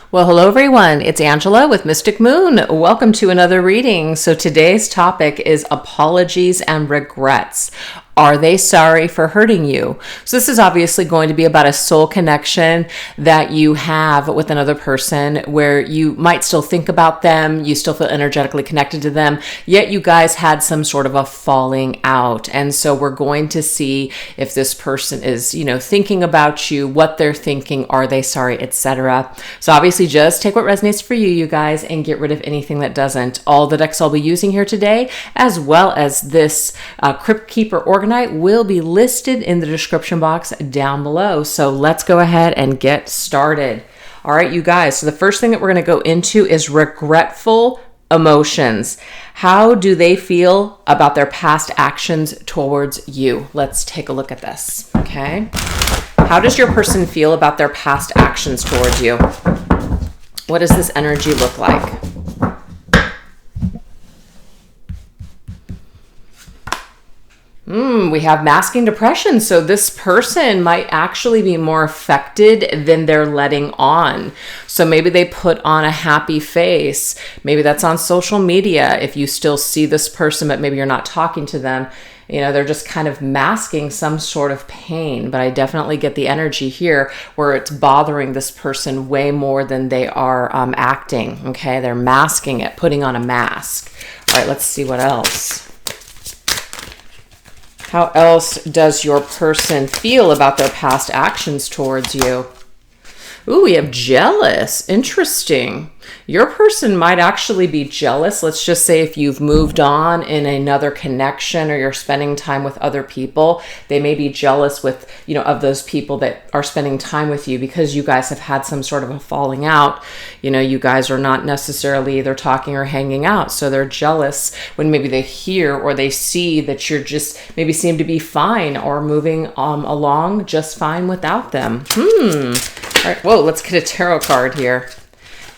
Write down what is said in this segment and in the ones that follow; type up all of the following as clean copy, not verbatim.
Well, hello everyone. It's Angela with Mystic Moon. Welcome to another reading. So today's topic is apologies and regrets. Are they sorry for hurting you? So this is obviously going to be about a soul connection that you have with another person where you might still think about them, you still feel energetically connected to them, yet you guys had some sort of a falling out. And so we're going to see if this person is, thinking about you, what they're thinking, are they sorry, etc. So obviously just take what resonates for you guys, and get rid of anything that doesn't. All the decks I'll be using here today, as well as this Crypt Keeper Organite, will be listed in the description box down below. So let's go ahead and get started. All right, you guys. So the first thing that we're going to go into is regretful emotions. How do they feel about their past actions towards you? Let's take a look at this. Okay. How does your person feel about their past actions towards you? What does this energy look like? We have masking depression. So this person might actually be more affected than they're letting on. So maybe they put on a happy face. Maybe that's on social media. If you still see this person, but maybe you're not talking to them, they're just kind of masking some sort of pain. But I definitely get the energy here where it's bothering this person way more than they are acting. Okay, they're masking it, putting on a mask. All right, let's see what else. How else does your person feel about their past actions towards you? Ooh, we have jealous. Interesting. Your person might actually be jealous. Let's just say if you've moved on in another connection or you're spending time with other people, they may be jealous with, of those people that are spending time with you because you guys have had some sort of a falling out. You guys are not necessarily either talking or hanging out. So they're jealous when maybe they hear or they see that you're just maybe seem to be fine or moving along just fine without them. All right. Whoa, let's get a tarot card here.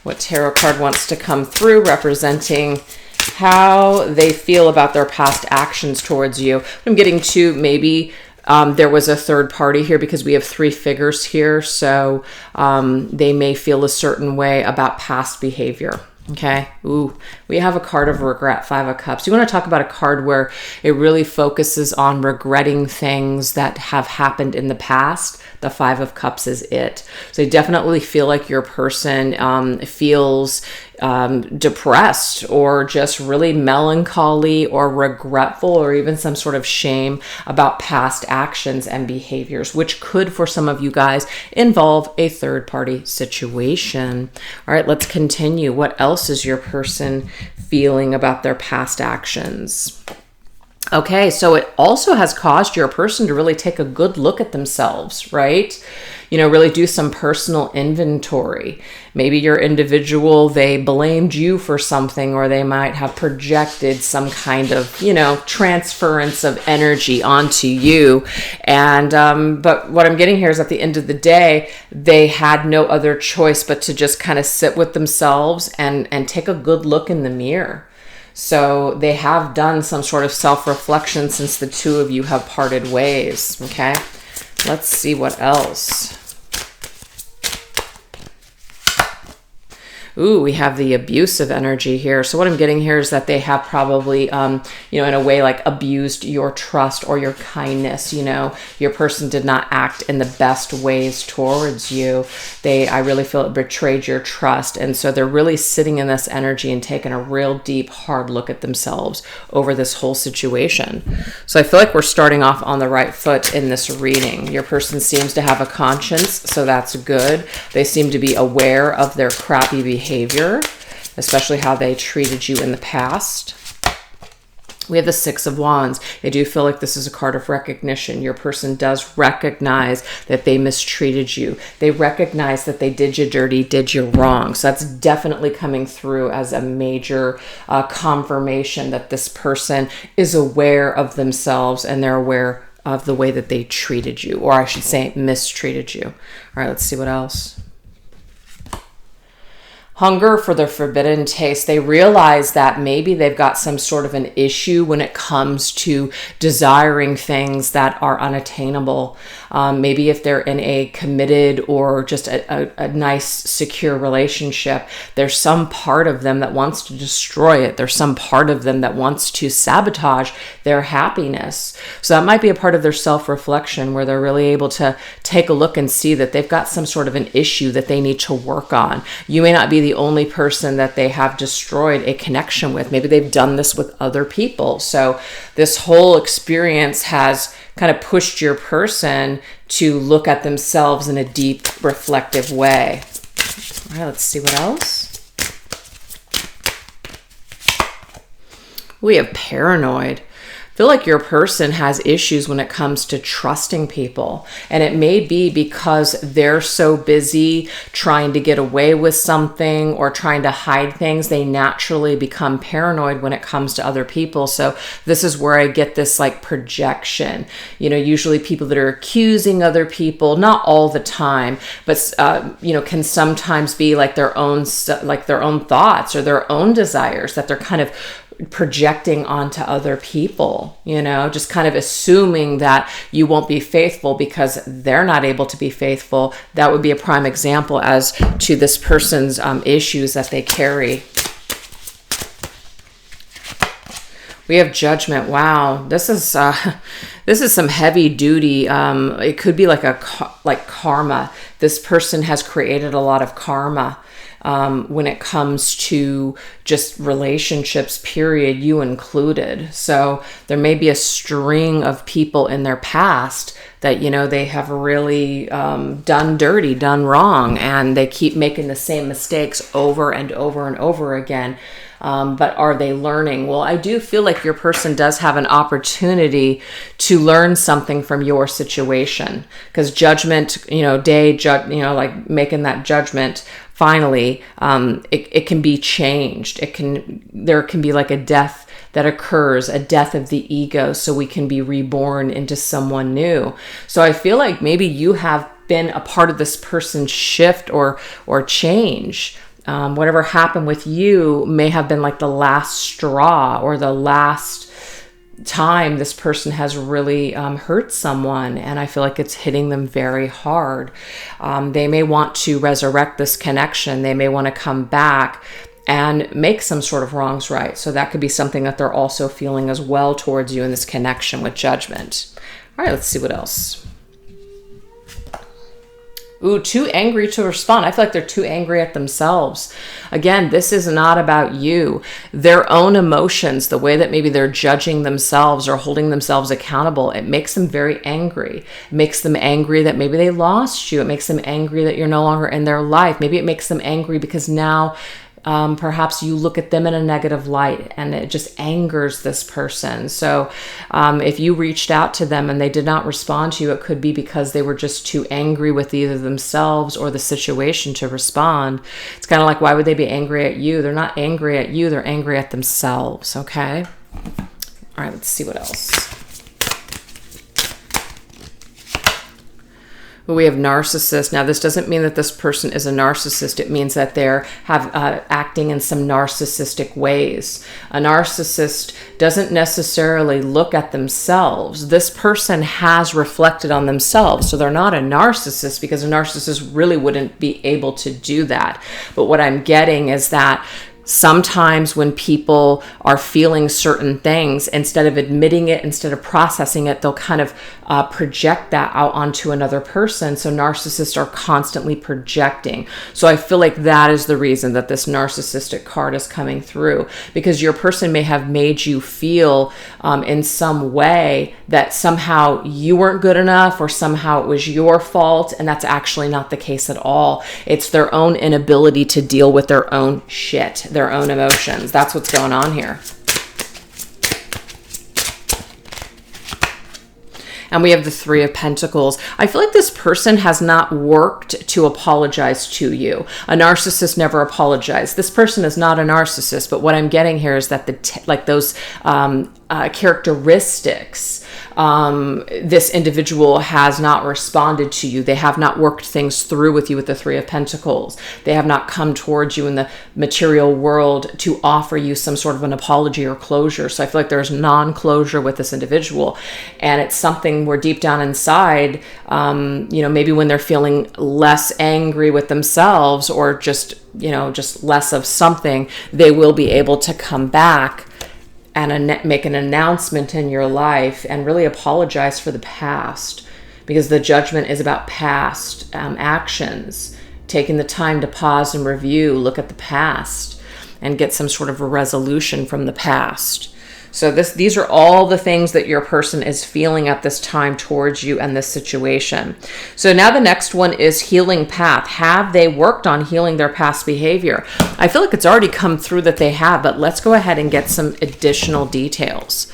What tarot card wants to come through representing how they feel about their past actions towards you? I'm getting to maybe there was a third party here because we have three figures here. So they may feel a certain way about past behavior. Okay. Ooh, we have a card of regret, 5 of Cups. You want to talk about a card where it really focuses on regretting things that have happened in the past. The 5 of Cups is it. So I definitely feel like your person feels depressed or just really melancholy or regretful or even some sort of shame about past actions and behaviors, which could, for some of you guys, involve a third party situation. All right, let's continue. What else is your person feeling about their past actions? Okay, so it also has caused your person to really take a good look at themselves, right? Really do some personal inventory. Maybe your individual, they blamed you for something, or they might have projected some kind of, transference of energy onto you. And, but what I'm getting here is at the end of the day, they had no other choice but to just kind of sit with themselves and take a good look in the mirror. So they have done some sort of self-reflection since the two of you have parted ways, okay? Let's see what else. Ooh, we have the abusive energy here. So what I'm getting here is that they have probably, in a way like abused your trust or your kindness. Your person did not act in the best ways towards you. I really feel it betrayed your trust. And so they're really sitting in this energy and taking a real deep, hard look at themselves over this whole situation. So I feel like we're starting off on the right foot in this reading. Your person seems to have a conscience, so that's good. They seem to be aware of their crappy behavior, especially how they treated you in the past. We have the 6 of Wands. I do feel like this is a card of recognition. Your person does recognize that they mistreated you. They recognize that they did you dirty, did you wrong. So that's definitely coming through as a major confirmation that this person is aware of themselves and they're aware of the way that they treated you, or I should say mistreated you. All right, let's see what else. hunger for the forbidden taste. They realize that maybe they've got some sort of an issue when it comes to desiring things that are unattainable. Maybe if they're in a committed or just a nice, secure relationship, there's some part of them that wants to destroy it. There's some part of them that wants to sabotage their happiness. So that might be a part of their self-reflection where they're really able to take a look and see that they've got some sort of an issue that they need to work on. You may not be the only person that they have destroyed a connection with. Maybe they've done this with other people. So this whole experience has kind of pushed your person to look at themselves in a deep, reflective way. All right, let's see what else. We have paranoid. I feel like your person has issues when it comes to trusting people. And it may be because they're so busy trying to get away with something or trying to hide things, they naturally become paranoid when it comes to other people. So this is where I get this like projection. You know, usually people that are accusing other people, not all the time, but can sometimes be like their own thoughts or their own desires that they're kind of projecting onto other people, just kind of assuming that you won't be faithful because they're not able to be faithful. That would be a prime example as to this person's issues that they carry. We have judgment. Wow, this is some heavy duty. It could be like karma. This person has created a lot of karma. When it comes to just relationships, period, you included. So there may be a string of people in their past that, they have really done dirty, done wrong, and they keep making the same mistakes over and over and over again. But are they learning? Well, I do feel like your person does have an opportunity to learn something from your situation, because judgment, like making that judgment, finally, it can be changed. There can be like a death that occurs, a death of the ego, so we can be reborn into someone new. So I feel like maybe you have been a part of this person's shift or change. Whatever happened with you may have been like the last straw or the last time this person has really hurt someone, and I feel like it's hitting them very hard. They may want to resurrect this connection. They may want to come back and make some sort of wrongs right. So that could be something that they're also feeling as well towards you in this connection with judgment. All right, let's see what else. Ooh, too angry to respond. I feel like they're too angry at themselves. Again, this is not about you. Their own emotions, the way that maybe they're judging themselves or holding themselves accountable, it makes them very angry. It makes them angry that maybe they lost you. It makes them angry that you're no longer in their life. Maybe it makes them angry because now perhaps you look at them in a negative light and it just angers this person. So if you reached out to them and they did not respond to you, it could be because they were just too angry with either themselves or the situation to respond. It's kind of like, why would they be angry at you? They're not angry at you, they're angry at themselves, okay? All right, let's see what else. We have narcissist. Now, this doesn't mean that this person is a narcissist. It means that they're acting in some narcissistic ways. A narcissist doesn't necessarily look at themselves. This person has reflected on themselves. So they're not a narcissist, because a narcissist really wouldn't be able to do that. But what I'm getting is that sometimes when people are feeling certain things, instead of admitting it, instead of processing it, they'll kind of project that out onto another person. So narcissists are constantly projecting. So I feel like that is the reason that this narcissistic card is coming through, because your person may have made you feel in some way that somehow you weren't good enough, or somehow it was your fault. And that's actually not the case at all. It's their own inability to deal with their own shit, their own emotions. That's what's going on here. And we have the Three of Pentacles. I feel like this person has not worked to apologize to you. A narcissist never apologizes. This person is not a narcissist, but what I'm getting here is that those characteristics this individual has not responded to you. They have not worked things through with you with the Three of Pentacles. They have not come towards you in the material world to offer you some sort of an apology or closure. So I feel like there's non-closure with this individual. And it's something where deep down inside, maybe when they're feeling less angry with themselves or just less of something, they will be able to come back and make an announcement in your life and really apologize for the past, because the Judgment is about past actions, taking the time to pause and review, look at the past and get some sort of a resolution from the past. So these are all the things that your person is feeling at this time towards you and this situation. So now the next one is healing path. Have they worked on healing their past behavior? I feel like it's already come through that they have, but let's go ahead and get some additional details.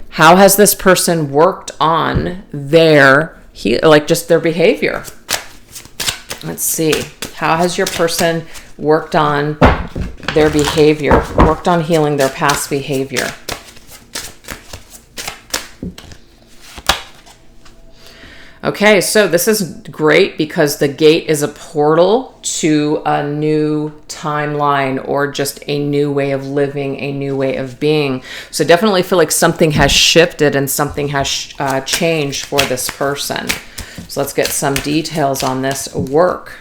How has this person worked on their behavior? Let's see. How has your person worked on their behavior, worked on healing their past behavior? Okay, so this is great because the gate is a portal to a new timeline or just a new way of living, a new way of being. So definitely feel like something has shifted and something has changed for this person. So let's get some details on this work.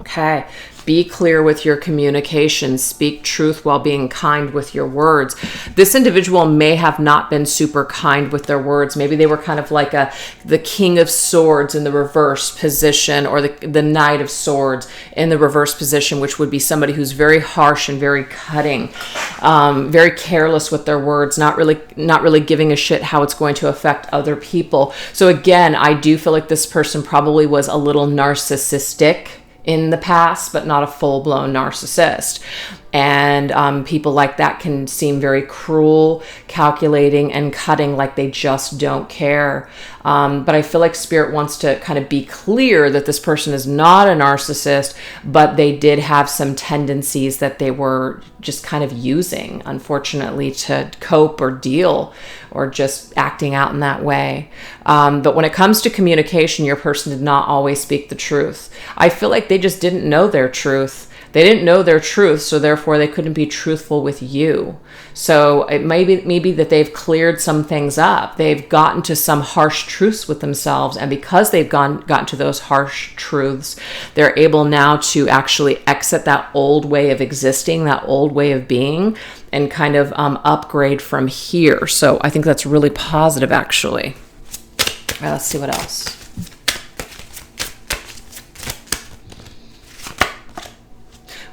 Okay. Be clear with your communication. Speak truth while being kind with your words. This individual may have not been super kind with their words. Maybe they were kind of like the King of Swords in the reverse position, or the Knight of Swords in the reverse position, which would be somebody who's very harsh and very cutting, very careless with their words, not really giving a shit how it's going to affect other people. So again, I do feel like this person probably was a little narcissistic in the past, but not a full-blown narcissist. And people like that can seem very cruel, calculating, and cutting, like they just don't care. But I feel like Spirit wants to kind of be clear that this person is not a narcissist, but they did have some tendencies that they were just kind of using, unfortunately, to cope or deal, or just acting out in that way. But when it comes to communication, your person did not always speak the truth. I feel like they just didn't know their truth. They didn't know their truth, so therefore they couldn't be truthful with you. So it may be that they've cleared some things up. They've gotten to some harsh truths with themselves, and because they've gotten to those harsh truths, they're able now to actually exit that old way of existing, that old way of being, and kind of upgrade from here. So I think that's really positive, actually. All right, let's see what else.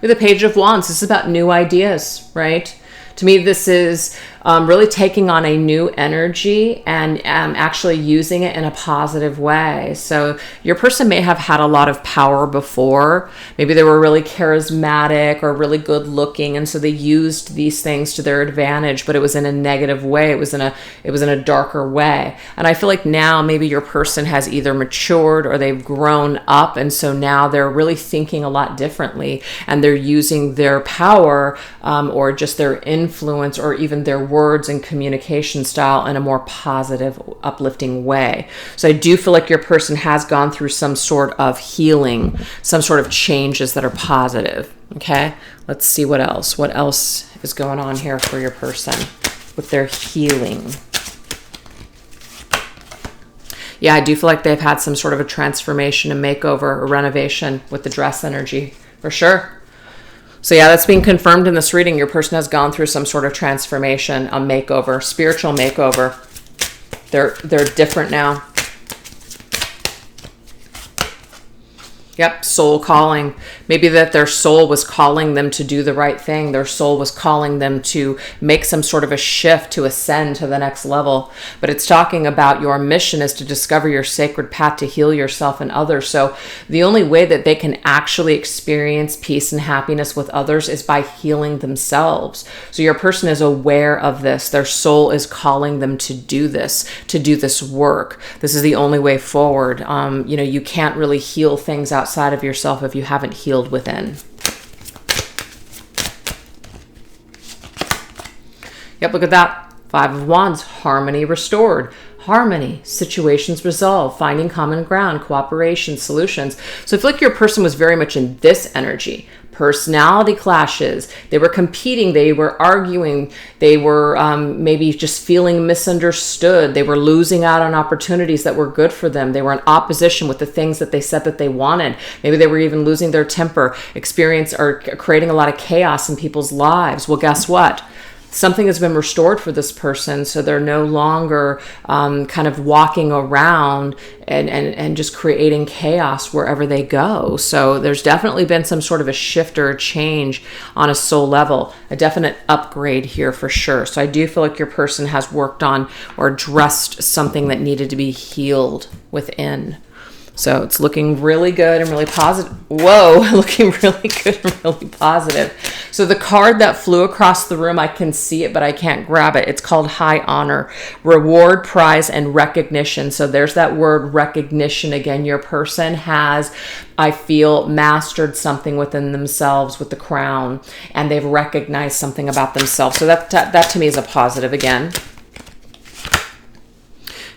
With the Page of Wands, this is about new ideas, right? To me, this is really taking on a new energy and actually using it in a positive way. So your person may have had a lot of power before. Maybe they were really charismatic or really good looking, and so they used these things to their advantage, but it was in a negative way. It was in a darker way. And I feel like now maybe your person has either matured or they've grown up, and so now they're really thinking a lot differently, and they're using their power or just their influence or even their words and communication style in a more positive, uplifting way. So I do feel like your person has gone through some sort of healing, some sort of changes that are positive. Okay, let's see what else. What else is going on here for your person with their healing? Yeah, I do feel like they've had some sort of a transformation, a makeover, a renovation with the dress energy, for sure. So yeah, that's being confirmed in this reading. Your person has gone through some sort of transformation, a makeover, spiritual makeover. They're different now. Yep, soul calling. Maybe that their soul was calling them to do the right thing. Their soul was calling them to make some sort of a shift, to ascend to the next level. But it's talking about your mission is to discover your sacred path to heal yourself and others. So the only way that they can actually experience peace and happiness with others is by healing themselves. So your person is aware of this. Their soul is calling them to do this work. This is the only way forward. You can't really heal things outside of yourself if you haven't healed within. Yep, look at that. Five of Wands, harmony restored. Harmony, situations resolved, finding common ground, cooperation, solutions. So I feel like your person was very much in this energy. Personality clashes. They were competing. They were arguing. They were maybe just feeling misunderstood. They were losing out on opportunities that were good for them. They were in opposition with the things that they said that they wanted. Maybe they were even losing their temper, creating a lot of chaos in people's lives. Well, guess what? Something has been restored for this person, so they're no longer kind of walking around and just creating chaos wherever they go. So there's definitely been some sort of a shift or a change on a soul level, a definite upgrade here for sure. So I do feel like your person has worked on or addressed something that needed to be healed within. So it's looking really good and really positive. Whoa, looking really good and really positive. So the card that flew across the room, I can see it, but I can't grab it. It's called High Honor, Reward, Prize, and Recognition. So there's that word recognition again. Your person has, I feel, mastered something within themselves with the crown, and they've recognized something about themselves. So that to me is a positive again.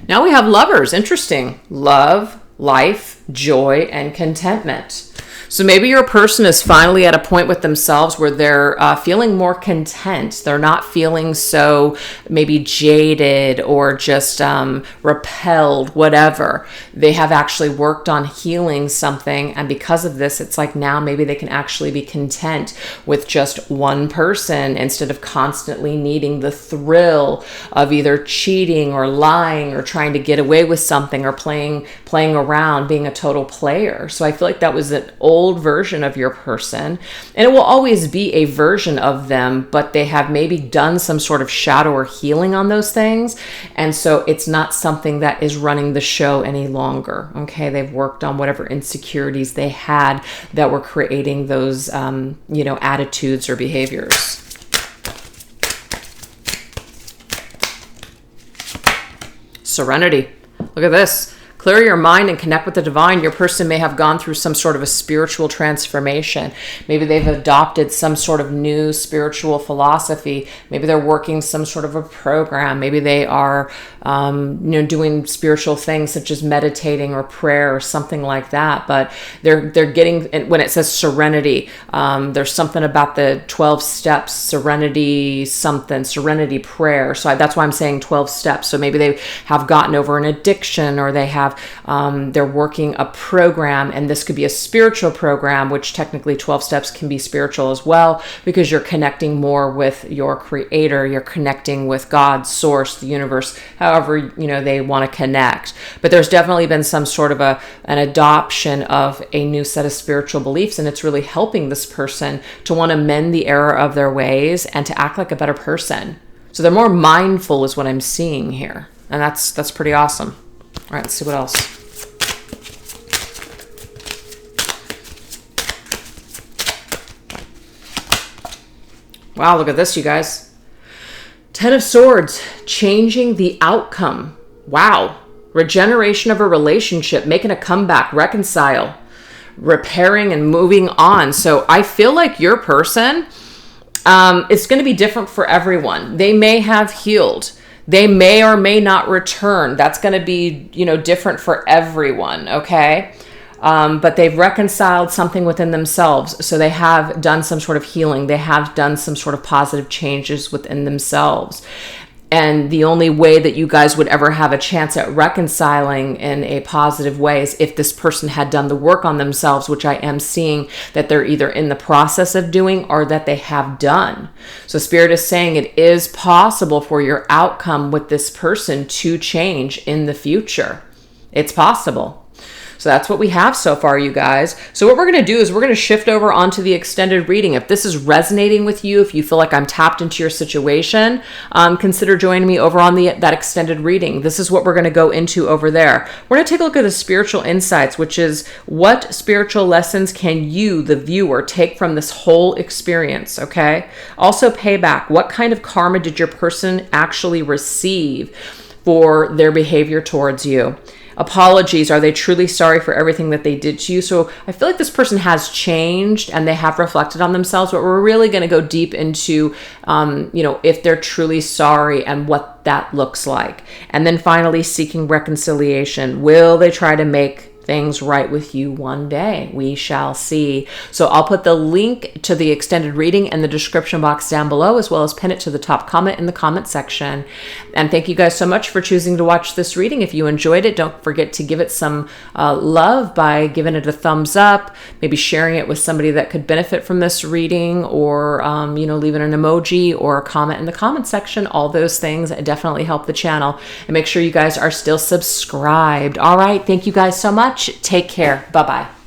Now we have Lovers. Interesting. Love, life, joy, and contentment. So maybe your person is finally at a point with themselves where they're feeling more content. They're not feeling so maybe jaded or just repelled, whatever. They have actually worked on healing something. And because of this, it's like now maybe they can actually be content with just one person instead of constantly needing the thrill of either cheating or lying or trying to get away with something or playing around, being a total player. So I feel like that was an old version of your person, and it will always be a version of them, but they have maybe done some sort of shadow or healing on those things, and so it's not something that is running the show any longer. Okay, they've worked on whatever insecurities they had that were creating those attitudes or behaviors. Serenity. Look at this. Clear your mind and connect with the divine. Your person may have gone through some sort of a spiritual transformation. Maybe they've adopted some sort of new spiritual philosophy. Maybe they're working some sort of a program. Maybe they are doing spiritual things such as meditating or prayer or something like that. But they're getting, when it says serenity, there's something about the 12 steps, serenity prayer. So that's why I'm saying 12 steps. So maybe they have gotten over an addiction, or they have they're working a program, and this could be a spiritual program, which technically 12 steps can be spiritual as well, because you're connecting more with your creator, you're connecting with God, source, the universe, however they want to connect. But there's definitely been some sort of an adoption of a new set of spiritual beliefs, and it's really helping this person to want to mend the error of their ways and to act like a better person. So they're more mindful is what I'm seeing here, and that's pretty awesome. All right, let's see what else. Wow, look at this, you guys. 10 of Swords, changing the outcome. Wow. Regeneration of a relationship, making a comeback, reconcile, repairing and moving on. So I feel like your person, it's going to be different for everyone. They may have healed. They may or may not return. That's going to be, different for everyone, okay? But they've reconciled something within themselves. So they have done some sort of healing. They have done some sort of positive changes within themselves. And the only way that you guys would ever have a chance at reconciling in a positive way is if this person had done the work on themselves, which I am seeing that they're either in the process of doing or that they have done. So Spirit is saying it is possible for your outcome with this person to change in the future. It's possible. So that's what we have so far, you guys. So what we're going to do is we're going to shift over onto the extended reading. If this is resonating with you, if you feel like I'm tapped into your situation, consider joining me over on that extended reading. This is what we're going to go into over there. We're going to take a look at the spiritual insights, which is what spiritual lessons can you, the viewer, take from this whole experience, okay? Also, payback. What kind of karma did your person actually receive for their behavior towards you? apologies. Are they truly sorry for everything that they did to you? So I feel like this person has changed and they have reflected on themselves, but we're really going to go deep into, if they're truly sorry and what that looks like. And then finally, seeking reconciliation. Will they try to make things right with you one day? We shall see. So I'll put the link to the extended reading in the description box down below, as well as pin it to the top comment in the comment section. And thank you guys so much for choosing to watch this reading. If you enjoyed it, don't forget to give it some love by giving it a thumbs up, maybe sharing it with somebody that could benefit from this reading, or leaving an emoji or a comment in the comment section. All those things definitely help the channel. And make sure you guys are still subscribed. All right, thank you guys so much. Take care. Bye-bye.